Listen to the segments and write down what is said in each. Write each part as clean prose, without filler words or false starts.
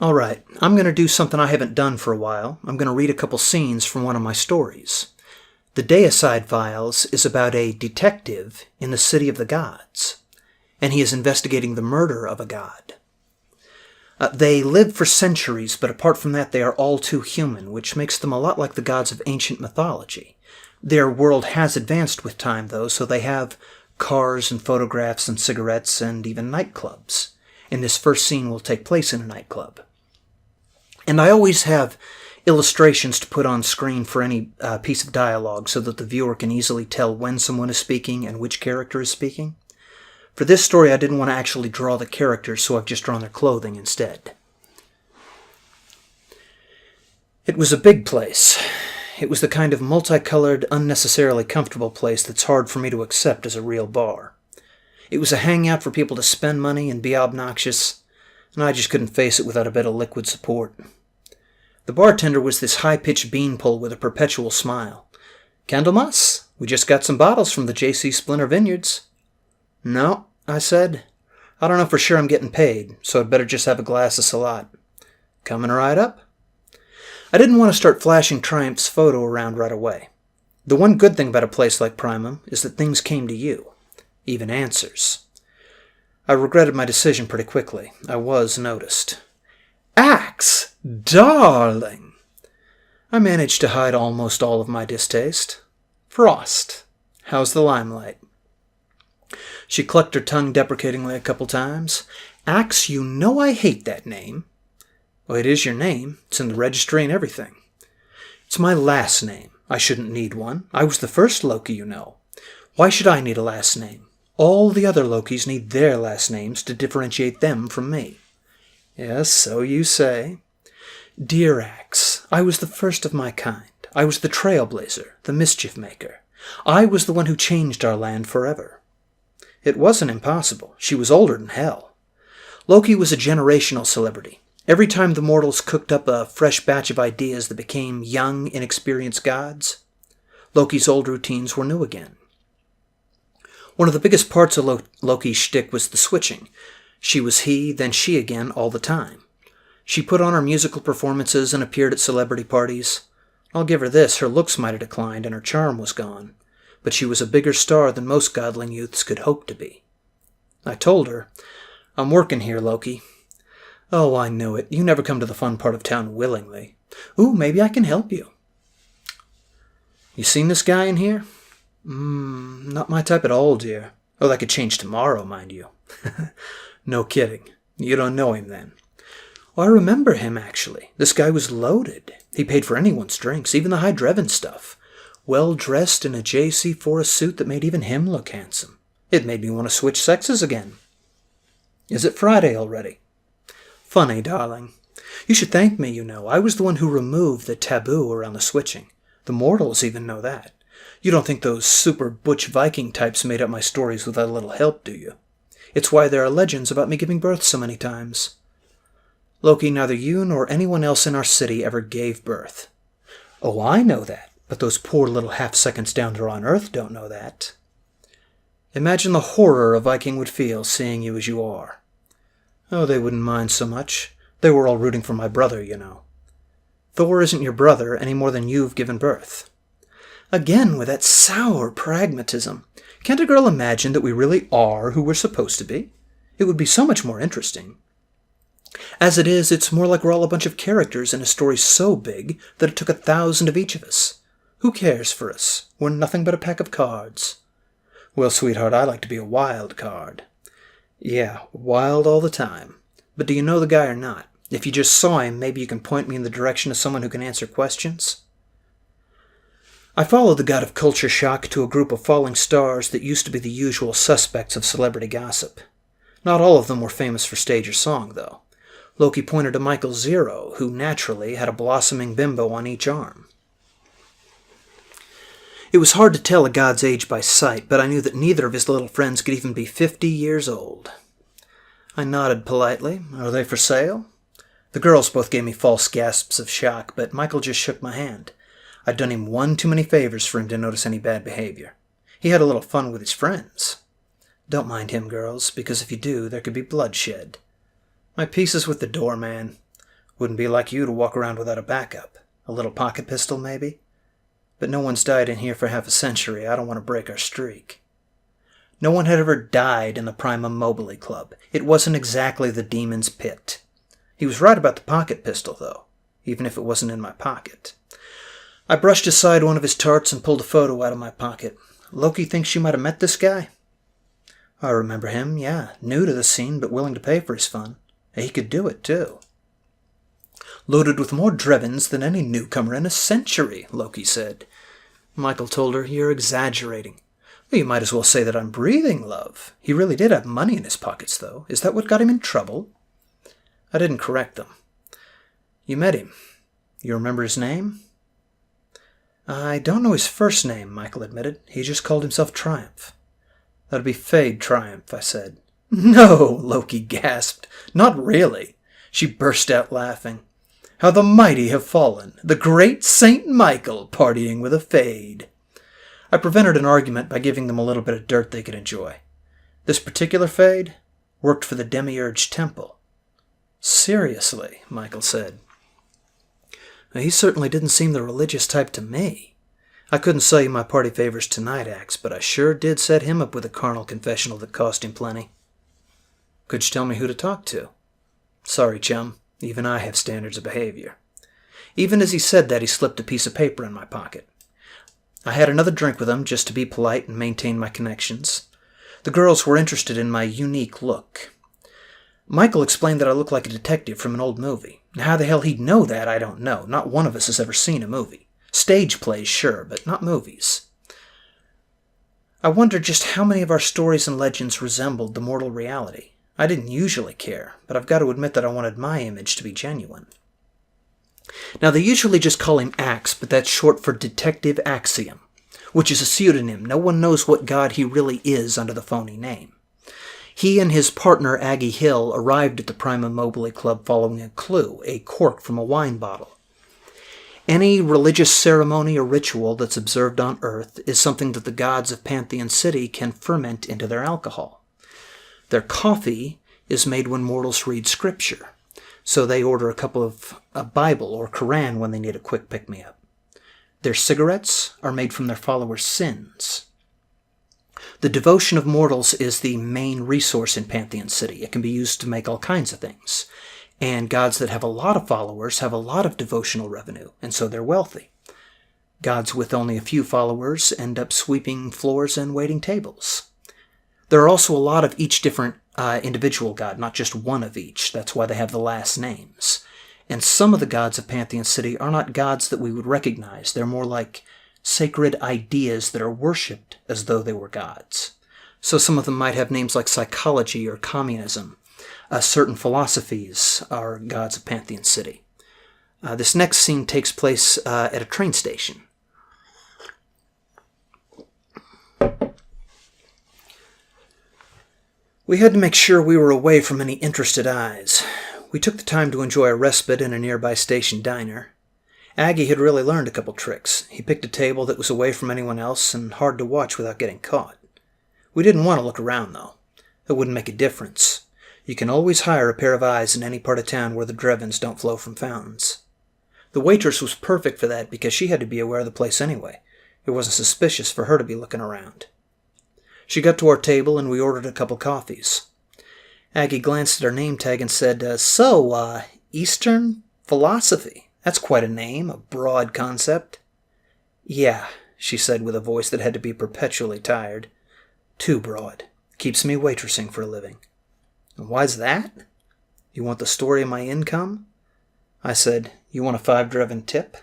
Alright, I'm going to do something I haven't done for a while. I'm going to read a couple scenes from one of my stories. The Deicide Files is about a detective in the City of the Gods, and he is investigating the murder of a god. They live for centuries, but apart from that they are all too human, which makes them a lot like the gods of ancient mythology. Their world has advanced with time, though, so they have cars and photographs and cigarettes and even nightclubs. And this first scene will take place in a nightclub. And I always have illustrations to put on screen for any piece of dialogue so that the viewer can easily tell when someone is speaking and which character is speaking. For this story, I didn't want to actually draw the characters, so I've just drawn their clothing instead. It was a big place. It was the kind of multicolored, unnecessarily comfortable place that's hard for me to accept as a real bar. It was a hangout for people to spend money and be obnoxious, and I just couldn't face it without a bit of liquid support. The bartender was this high-pitched beanpole with a perpetual smile. "Candlemas? We just got some bottles from the J.C. Splinter Vineyards." "No," I said. "I don't know for sure I'm getting paid, so I'd better just have a glass of Salat." "Coming right up?" I didn't want to start flashing Triumph's photo around right away. The one good thing about a place like Primum is that things came to you. Even answers. I regretted my decision pretty quickly. I was noticed. "Axe! Darling!" I managed to hide almost all of my distaste. "Frost, how's the limelight?" She clucked her tongue deprecatingly a couple times. "Axe, you know I hate that name." "Well, it is your name. It's in the registry and everything." "It's my last name. I shouldn't need one. I was the first Loki, you know. Why should I need a last name? All the other Lokis need their last names to differentiate them from me." "Yes, so you say." "Dear Axe, I was the first of my kind. I was the trailblazer, the mischief maker. I was the one who changed our land forever." It wasn't impossible. She was older than hell. Loki was a generational celebrity. Every time the mortals cooked up a fresh batch of ideas that became young, inexperienced gods, Loki's old routines were new again. One of the biggest parts of Loki's shtick was the switching. She was he, then she again, all the time. She put on her musical performances and appeared at celebrity parties. I'll give her this, her looks might have declined and her charm was gone, but she was a bigger star than most godling youths could hope to be. I told her, "I'm working here, Loki." "Oh, I knew it. You never come to the fun part of town willingly." "Ooh, maybe I can help you." "You seen this guy in here?" Not my type at all, dear." "Oh, that could change tomorrow, mind you." "No kidding. You don't know him, then?" "Oh, I remember him, actually. This guy was loaded. He paid for anyone's drinks, even the high-dreven stuff. Well-dressed in a J.C. Forrest suit that made even him look handsome. It made me want to switch sexes again." "Is it Friday already?" "Funny, darling. You should thank me, you know. I was the one who removed the taboo around the switching. The mortals even know that. You don't think those super butch Viking types made up my stories without a little help, do you? It's why there are legends about me giving birth so many times." "Loki, neither you nor anyone else in our city ever gave birth." "Oh, I know that, but those poor little half-seconds down there on Earth don't know that." "Imagine the horror a Viking would feel seeing you as you are." "Oh, they wouldn't mind so much. They were all rooting for my brother, you know." "Thor isn't your brother any more than you've given birth." Again, with that sour pragmatism. Can't a girl imagine that we really are who we're supposed to be? It would be so much more interesting. As it is, it's more like we're all a bunch of characters in a story so big that it took 1,000 of each of us. Who cares for us? We're nothing but a pack of cards. "Well, sweetheart, I like to be a wild card." "Yeah, wild all the time. But do you know the guy or not? If you just saw him, maybe you can point me in the direction of someone who can answer questions." I followed the god of culture shock to a group of falling stars that used to be the usual suspects of celebrity gossip. Not all of them were famous for stage or song, though. Loki pointed to Michael Zero, who naturally had a blossoming bimbo on each arm. It was hard to tell a god's age by sight, but I knew that neither of his little friends could even be 50 years old. I nodded politely. "Are they for sale?" The girls both gave me false gasps of shock, but Michael just shook my hand. I'd done him one too many favors for him to notice any bad behavior. He had a little fun with his friends. "Don't mind him, girls, because if you do, there could be bloodshed." "My piece is with the doorman." Wouldn't be like you to walk around without a backup. A little pocket pistol, maybe? But no one's died in here for half a century. I don't want to break our streak. No one had ever died in the Primum Mobile Club. It wasn't exactly the demon's pit. He was right about the pocket pistol, though, even if it wasn't in my pocket. I brushed aside one of his tarts and pulled a photo out of my pocket. Loki thinks you might have met this guy? I remember him, yeah. New to the scene, but willing to pay for his fun. He could do it, too. Loaded with more Drevens than any newcomer in a century, Loki said. Michael told her, you're exaggerating. Well, you might as well say that I'm breathing, love. He really did have money in his pockets, though. Is that what got him in trouble? I didn't correct them. You met him. You remember his name? I don't know his first name, Michael admitted. He just called himself Triumph. That'd be Fade Triumph, I said. No, Loki gasped. Not really. She burst out laughing. How the mighty have fallen. The great Saint Michael partying with a Fade. I prevented an argument by giving them a little bit of dirt they could enjoy. This particular Fade worked for the Demiurge Temple. Seriously, Michael said. He certainly didn't seem the religious type to me. I couldn't sell you my party favors tonight, Axe, but I sure did set him up with a carnal confessional that cost him plenty. Could you tell me who to talk to? Sorry, chum. Even I have standards of behavior. Even as he said that, he slipped a piece of paper in my pocket. I had another drink with him just to be polite and maintain my connections. The girls were interested in my unique look. Michael explained that I looked like a detective from an old movie. How the hell he'd know that, I don't know. Not one of us has ever seen a movie. Stage plays, sure, but not movies. I wondered just how many of our stories and legends resembled the mortal reality. I didn't usually care, but I've got to admit that I wanted my image to be genuine. Now, they usually just call him Axe, but that's short for Detective Axiom, which is a pseudonym. No one knows what god he really is under the phony name. He and his partner, Aggie Hill, arrived at the Primum Mobile Club following a clue, a cork from a wine bottle. Any religious ceremony or ritual that's observed on Earth is something that the gods of Pantheon City can ferment into their alcohol. Their coffee is made when mortals read scripture, so they order a Bible or Quran when they need a quick pick-me-up. Their cigarettes are made from their followers' sins. The devotion of mortals is the main resource in Pantheon City. It can be used to make all kinds of things. And gods that have a lot of followers have a lot of devotional revenue, and so they're wealthy. Gods with only a few followers end up sweeping floors and waiting tables. There are also a lot of each different individual god, not just one of each. That's why they have the last names. And some of the gods of Pantheon City are not gods that we would recognize. They're more like sacred ideas that are worshipped as though they were gods. So some of them might have names like psychology or communism. Certain philosophies are gods of Pantheon City. This next scene takes place at a train station. We had to make sure we were away from any interested eyes. We took the time to enjoy a respite in a nearby station diner. Aggie had really learned a couple tricks. He picked a table that was away from anyone else and hard to watch without getting caught. We didn't want to look around, though. It wouldn't make a difference. You can always hire a pair of eyes in any part of town where the Drevens don't flow from fountains. The waitress was perfect for that because she had to be aware of the place anyway. It wasn't suspicious for her to be looking around. She got to our table and we ordered a couple coffees. Aggie glanced at our name tag and said, Eastern Philosophy. That's quite a name, a broad concept. Yeah, she said with a voice that had to be perpetually tired. Too broad. Keeps me waitressing for a living. And why's that? You want the story of my income? I said, you want a 5 Dreven tip?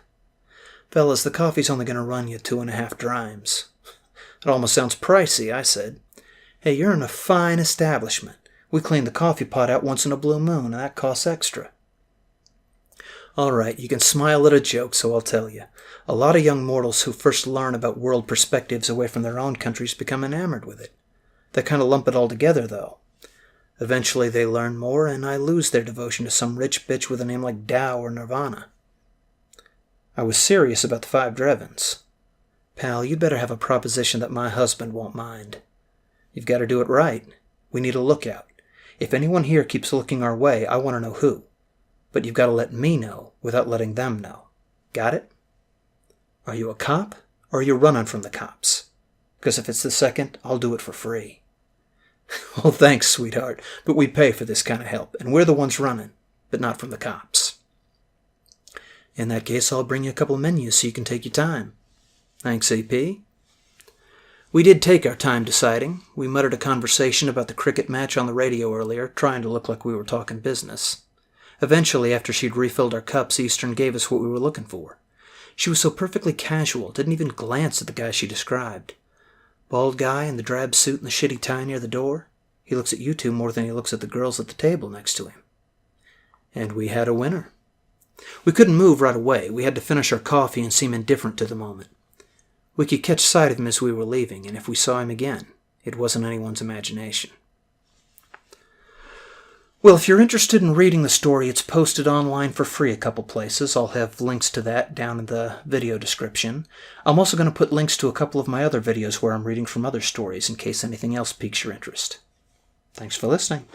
Fellas, the coffee's only going to run you 2.5 drimes. It almost sounds pricey, I said. Hey, you're in a fine establishment. We clean the coffee pot out once in a blue moon, and that costs extra. All right, you can smile at a joke, so I'll tell you. A lot of young mortals who first learn about world perspectives away from their own countries become enamored with it. They kind of lump it all together, though. Eventually they learn more, and I lose their devotion to some rich bitch with a name like Tao or Nirvana. I was serious about the 5 Drevens. Pal, you'd better have a proposition that my husband won't mind. You've got to do it right. We need a lookout. If anyone here keeps looking our way, I want to know who. But you've got to let me know without letting them know. Got it? Are you a cop, or are you running from the cops? Because if it's the second, I'll do it for free. Well, thanks, sweetheart, but we pay for this kind of help, and we're the ones running, but not from the cops. In that case, I'll bring you a couple of menus so you can take your time. Thanks, AP. We did take our time deciding. We muttered a conversation about the cricket match on the radio earlier, trying to look like we were talking business. Eventually, after she'd refilled our cups, Eastern gave us what we were looking for. She was so perfectly casual, didn't even glance at the guy she described. Bald guy in the drab suit and the shitty tie near the door. He looks at you two more than he looks at the girls at the table next to him. And we had a winner. We couldn't move right away. We had to finish our coffee and seem indifferent to the moment. We could catch sight of him as we were leaving, and if we saw him again, it wasn't anyone's imagination. Well, if you're interested in reading the story, it's posted online for free a couple places. I'll have links to that down in the video description. I'm also going to put links to a couple of my other videos where I'm reading from other stories in case anything else piques your interest. Thanks for listening.